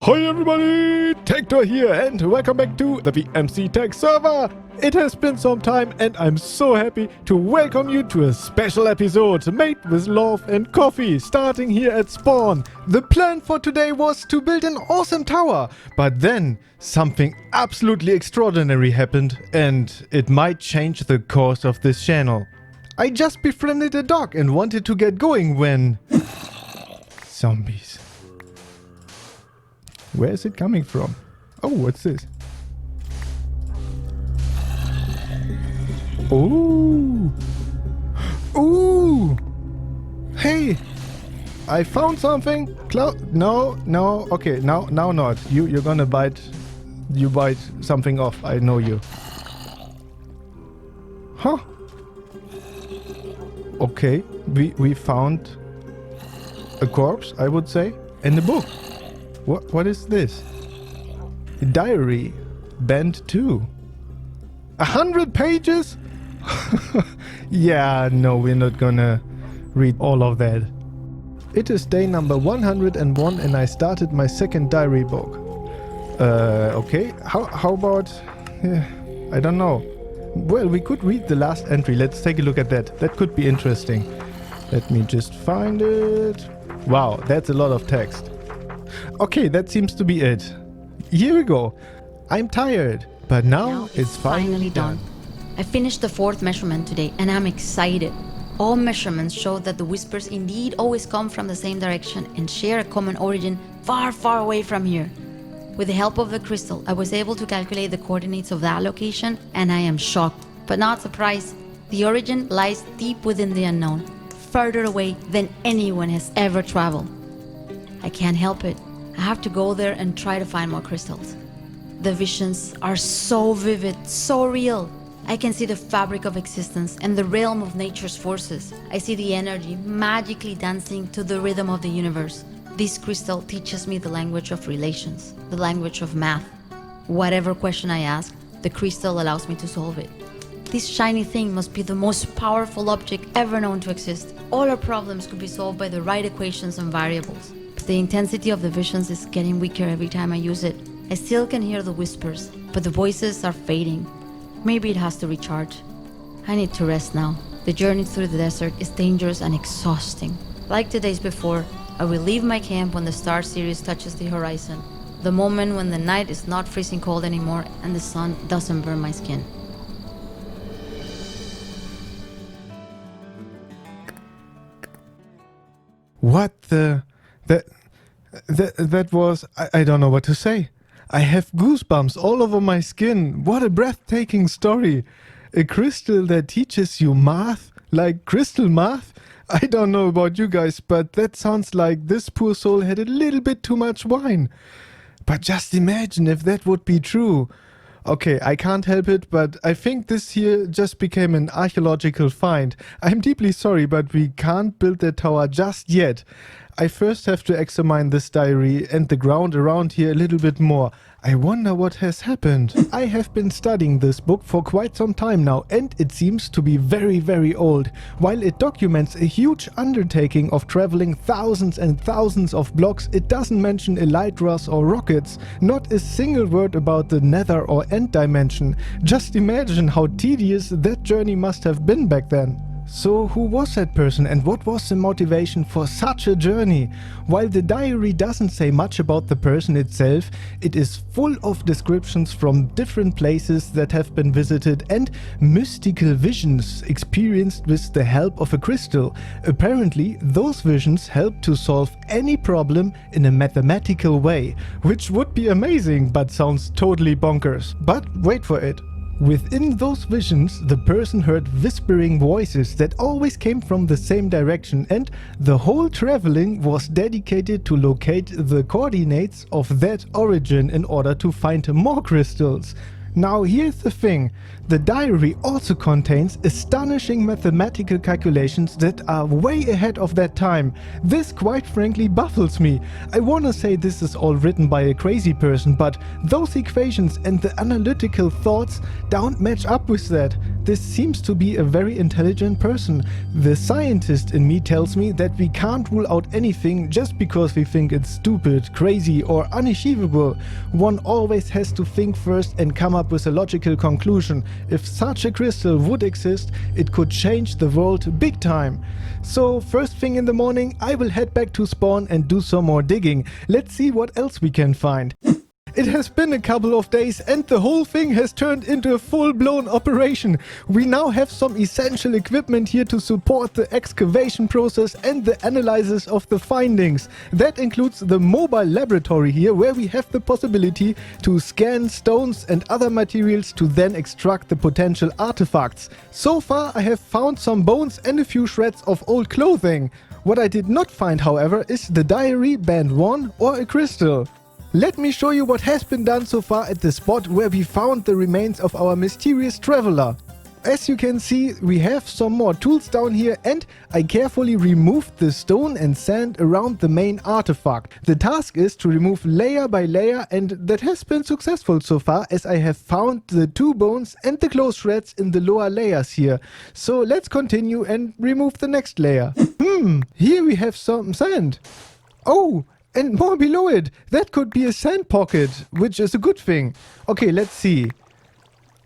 Hi everybody, TecThor here and welcome back to the vmc-tec server. It has been some time and I'm so happy to welcome you to a special episode made with love and coffee, starting here at spawn. The plan for today was to build an awesome tower, but then something absolutely extraordinary happened and it might change the course of this channel. I just befriended a dog and wanted to get going when... zombies. Where is it coming from? Oh, what's this? Ooh! Ooh! Hey! I found something! No, okay, now not. You're gonna bite... You bite something off, I know you. Huh? Okay, we found a corpse, I would say, and a book. What is this? A diary. Band 2. 100 pages? Yeah, no, we're not gonna read all of that. It is day number 101 and I started my second diary book. Okay, how about... I don't know. Well, we could read the last entry. Let's take a look at that. That could be interesting. Let me just find it. Wow, that's a lot of text. Okay, that seems to be it. Here we go. I'm tired, but now it's finally done. I finished the fourth measurement today and I'm excited. All measurements show that the whispers indeed always come from the same direction and share a common origin far, far away from here. With the help of the crystal, I was able to calculate the coordinates of that location and I am shocked, but not surprised. The origin lies deep within the unknown, further away than anyone has ever traveled. I can't help it. I have to go there and try to find more crystals. The visions are so vivid, so real. I can see the fabric of existence and the realm of nature's forces. I see the energy magically dancing to the rhythm of the universe. This crystal teaches me the language of relations, the language of math. Whatever question I ask, the crystal allows me to solve it. This shiny thing must be the most powerful object ever known to exist. All our problems could be solved by the right equations and variables. But the intensity of the visions is getting weaker every time I use it. I still can hear the whispers, but the voices are fading. Maybe it has to recharge. I need to rest now. The journey through the desert is dangerous and exhausting. Like the days before, I will leave my camp when the star series touches the horizon. The moment when the night is not freezing cold anymore and the sun doesn't burn my skin. What the... That was... I don't know what to say. I have goosebumps all over my skin. What a breathtaking story. A crystal that teaches you math? Like crystal math? I don't know about you guys, but that sounds like this poor soul had a little bit too much wine. But just imagine if that would be true. Okay, I can't help it, but I think this here just became an archaeological find. I'm deeply sorry, but we can't build that tower just yet. I first have to examine this diary and the ground around here a little bit more. I wonder what has happened. I have been studying this book for quite some time now and it seems to be very, very old. While it documents a huge undertaking of traveling thousands and thousands of blocks, it doesn't mention elytras or rockets. Not a single word about the nether or end dimension. Just imagine how tedious that journey must have been back then. So who was that person and what was the motivation for such a journey? While the diary doesn't say much about the person itself, it is full of descriptions from different places that have been visited and mystical visions experienced with the help of a crystal. Apparently, those visions help to solve any problem in a mathematical way, which would be amazing but sounds totally bonkers. But wait for it. Within those visions, the person heard whispering voices that always came from the same direction and the whole traveling was dedicated to locate the coordinates of that origin in order to find more crystals. Now here's the thing, the diary also contains astonishing mathematical calculations that are way ahead of that time. This quite frankly baffles me. I wanna say this is all written by a crazy person, but those equations and the analytical thoughts don't match up with that. This seems to be a very intelligent person. The scientist in me tells me that we can't rule out anything just because we think it's stupid, crazy or unachievable. One always has to think first and come up with a logical conclusion. If such a crystal would exist, it could change the world big time. So first thing in the morning, I will head back to spawn and do some more digging. Let's see what else we can find. It has been a couple of days and the whole thing has turned into a full-blown operation. We now have some essential equipment here to support the excavation process and the analysis of the findings. That includes the mobile laboratory here, where we have the possibility to scan stones and other materials to then extract the potential artifacts. So far I have found some bones and a few shreds of old clothing. What I did not find, however, is the diary, band 1 or a crystal. Let me show you what has been done so far at the spot where we found the remains of our mysterious traveler. As you can see, we have some more tools down here and I carefully removed the stone and sand around the main artifact. The task is to remove layer by layer and that has been successful so far, as I have found the 2 bones and the clothes shreds in the lower layers here. So let's continue and remove the next layer. Here we have some sand. Oh! And more below it. That could be a sand pocket, which is a good thing. Okay, let's see.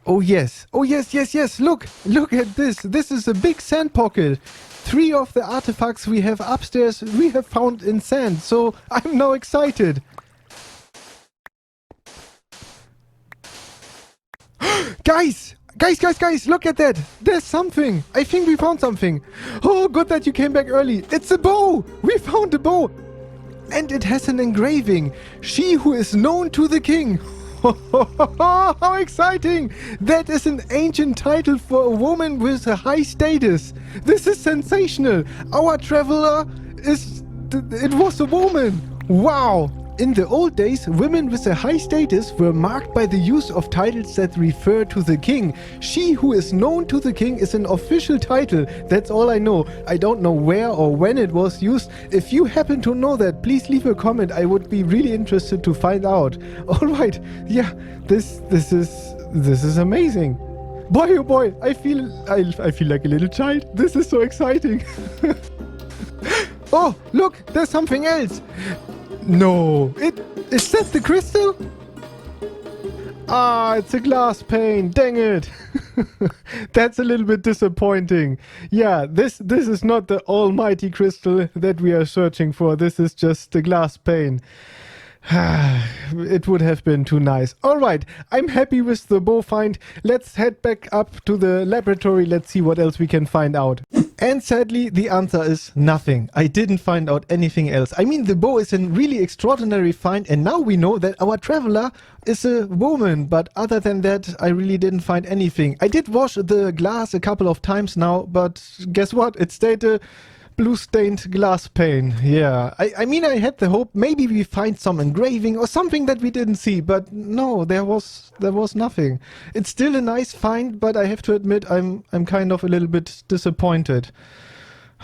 Oh yes. Oh yes, yes, yes. Look at this. This is a big sand pocket. 3 of the artifacts we have upstairs we have found in sand. So I'm now excited. Guys, look at that. There's something. I think we found something. Oh, good that you came back early. It's a bow. We found a bow. And it has an engraving. She who is known to the king. How exciting! That is an ancient title for a woman with a high status. This is sensational. Our traveler it was a woman. Wow! In the old days, women with a high status were marked by the use of titles that refer to the king. She who is known to the king is an official title. That's all I know. I don't know where or when it was used. If you happen to know that, please leave a comment. I would be really interested to find out. Alright, yeah, this is amazing. Boy oh boy, I feel like a little child. This is so exciting. Oh, look, there's something else. No, is that the crystal? Ah, it's a glass pane, dang it. That's a little bit disappointing. Yeah, this is not the almighty crystal that we are searching for. This is just the glass pane. It would have been too nice. Alright, I'm happy with the bow find. Let's head back up to the laboratory. Let's see what else we can find out. And sadly, the answer is nothing. I didn't find out anything else. I mean, the bow is a really extraordinary find, and now we know that our traveler is a woman. But other than that, I really didn't find anything. I did wash the glass a couple of times now, but guess what? It stayed a blue-stained glass pane. Yeah, I mean, I had the hope maybe we find some engraving or something that we didn't see, but no, there was nothing. It's still a nice find, but I have to admit I'm kind of a little bit disappointed.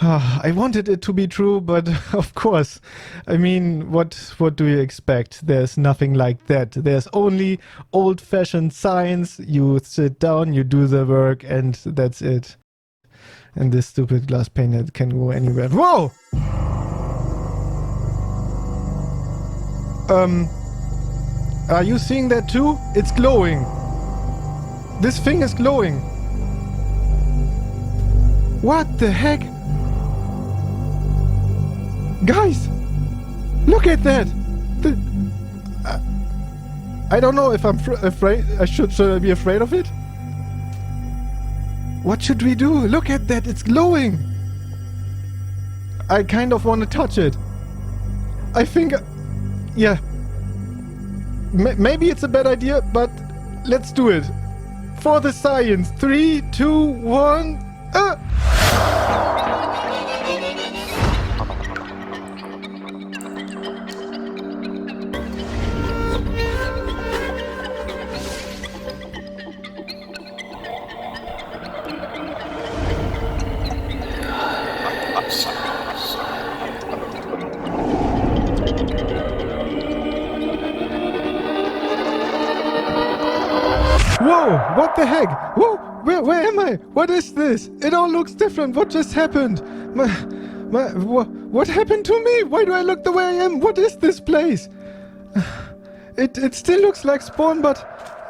I wanted it to be true, but of course, I mean, what do you expect? There's nothing like that. There's only old-fashioned science. You sit down, you do the work, and that's it. And this stupid glass pane that can go anywhere. Whoa! Are you seeing that too? It's glowing. This thing is glowing. What the heck? Guys! Look at that! I don't know if I'm afraid. Should I be afraid of it? What should we do? Look at that, it's glowing! I kind of want to touch it. I think... yeah. Maybe it's a bad idea, but let's do it. For the science. 3, 2, 1... Whoa, what the heck? Whoa, where am I? What is this? It all looks different. What just happened? What happened to me? Why do I look the way I am? What is this place? It still looks like Spawn, but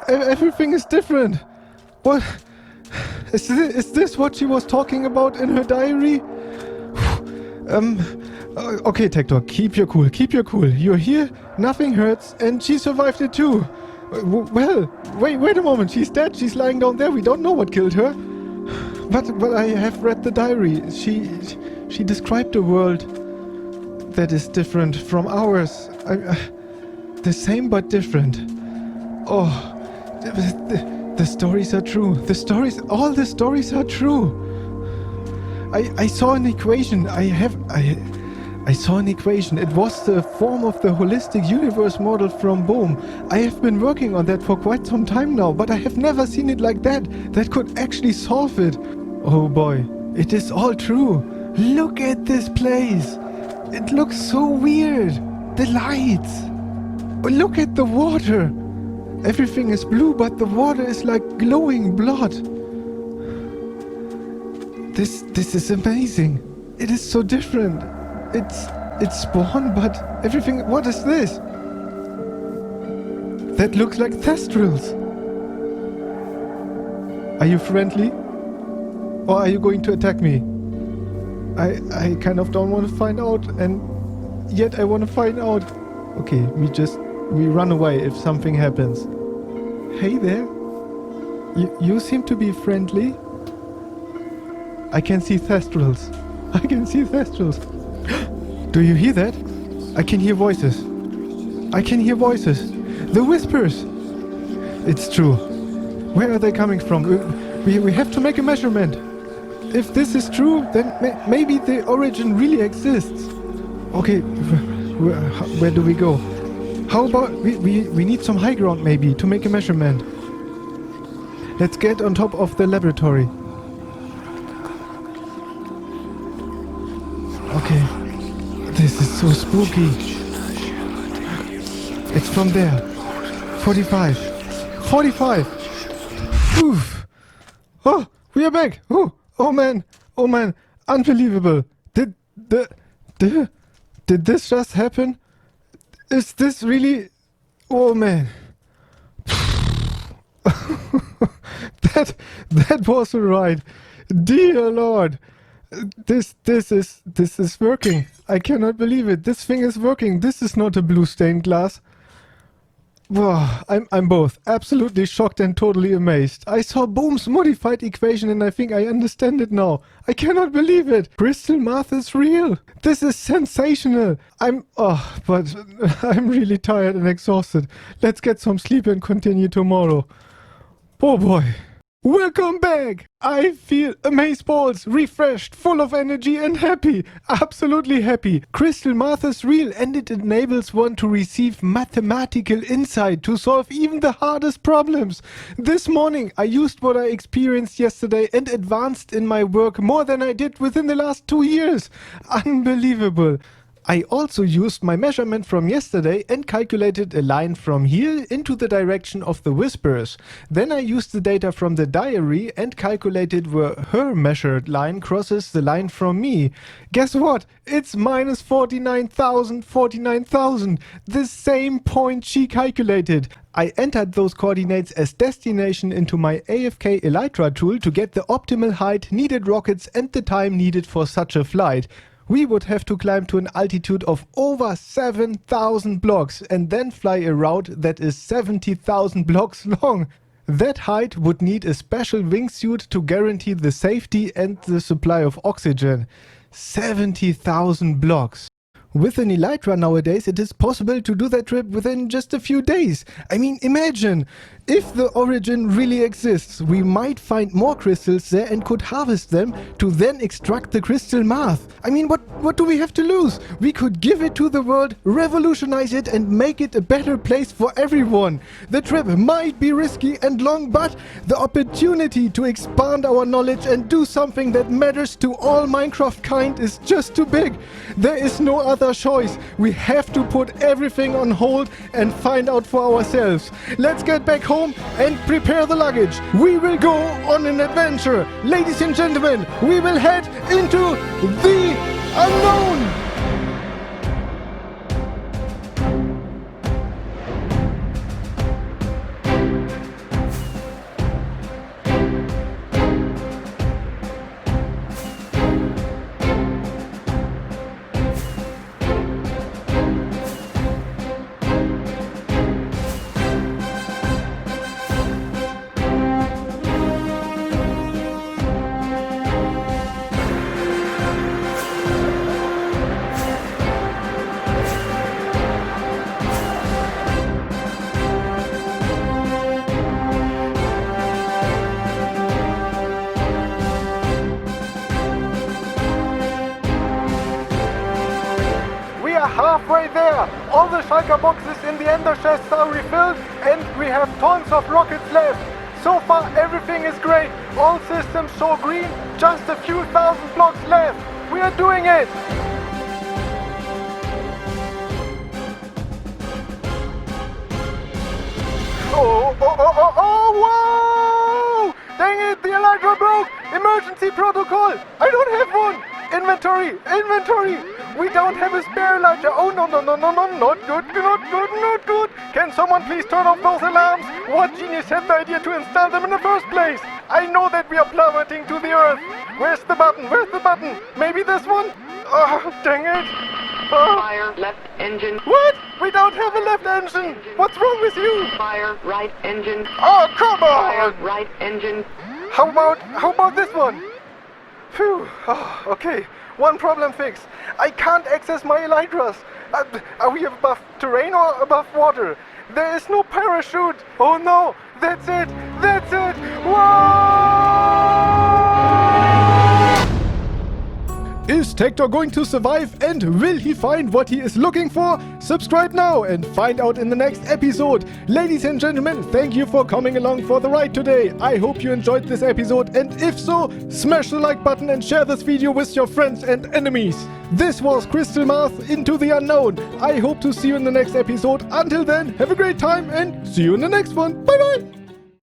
everything is different. What? Is this what she was talking about in her diary? Okay, TecThor, keep your cool, keep your cool. You're here, nothing hurts, and she survived it too. Well, wait a moment, she's dead, she's lying down there, we don't know what killed her. But I have read the diary. She described a world that is different from ours. The same but different. Oh, the stories are true. All the stories are true. I saw an equation. I saw an equation. It was the form of the holistic universe model from Bohm. I have been working on that for quite some time now, but I have never seen it like that. That could actually solve it. Oh boy, it is all true. Look at this place. It looks so weird. The lights. Look at the water. Everything is blue, but the water is like glowing blood. This is amazing. It is so different. It's Spawn, but everything... What is this? That looks like Thestrals. Are you friendly? Or are you going to attack me? I kind of don't want to find out, and yet I want to find out. Okay, we run away if something happens. Hey there. You seem to be friendly. I can see Thestrals. I can see Thestrals. Do you hear that? I can hear voices. I can hear voices. The whispers. It's true. Where are they coming from? We have to make a measurement. If this is true, then maybe the origin really exists. Okay, where do we go? How about we need some high ground maybe to make a measurement. Let's get on top of the laboratory. Okay, this is so spooky. It's from there. 45. 45. Oof. Oh, we are back. Oh man. Oh man. Unbelievable. Did this just happen? Is this really... Oh man. That was a ride. Dear Lord. This is working. I cannot believe it. This thing is working. This is not a blue stained glass. Wow, I'm both absolutely shocked and totally amazed. I saw Bohm's modified equation and I think I understand it now. I cannot believe it. Crystal math is real. This is sensational. But I'm really tired and exhausted. Let's get some sleep and continue tomorrow. Oh boy. Welcome back! I feel amazeballs, refreshed, full of energy and happy. Absolutely happy. Crystal math is real and it enables one to receive mathematical insight to solve even the hardest problems. This morning I used what I experienced yesterday and advanced in my work more than I did within the last 2 years. Unbelievable. I also used my measurement from yesterday and calculated a line from here into the direction of the whispers. Then I used the data from the diary and calculated where her measured line crosses the line from me. Guess what? It's minus 49,000, 49,000. The same point she calculated. I entered those coordinates as destination into my AFK Elytra tool to get the optimal height, needed rockets and the time needed for such a flight. We would have to climb to an altitude of over 7,000 blocks and then fly a route that is 70,000 blocks long. That height would need a special wingsuit to guarantee the safety and the supply of oxygen. 70,000 blocks. With an Elytra nowadays, it is possible to do that trip within just a few days. I mean, imagine, if the origin really exists, we might find more crystals there and could harvest them to then extract the crystal math. I mean, what do we have to lose? We could give it to the world, revolutionize it and make it a better place for everyone. The trip might be risky and long, but the opportunity to expand our knowledge and do something that matters to all Minecraft kind is just too big. There is no other other choice. We have to put everything on hold and find out for ourselves. Let's get back home and prepare the luggage. We will go on an adventure. Ladies and gentlemen, we will head into the unknown. Halfway there, all the shulker boxes in the ender chests are refilled and we have tons of rockets left. So far everything is great, all systems show green, just a few thousand blocks left. We are doing it! Oh, whoa! Dang it, the elytra broke! Emergency protocol! I don't have one! Inventory! We don't have a spare elytra. Oh, no, not good. Can someone please turn off those alarms? What genius had the idea to install them in the first place? I know that we are plummeting to the earth. Where's the button? Maybe this one? Oh, dang it. Fire left engine. What? We don't have a left engine. What's wrong with you? Fire right engine. Oh, come Fire on. right engine. How about this one? Phew. Oh, okay. One problem fixed. I can't access my elytras. Are we above terrain or above water? There is no parachute. Oh no. That's it. Whoa! Is TecThor going to survive and will he find what he is looking for? Subscribe now and find out in the next episode. Ladies and gentlemen, thank you for coming along for the ride today. I hope you enjoyed this episode and if so, smash the like button and share this video with your friends and enemies. This was Crystal Math Into the Unknown. I hope to see you in the next episode. Until then, have a great time and see you in the next one. Bye bye!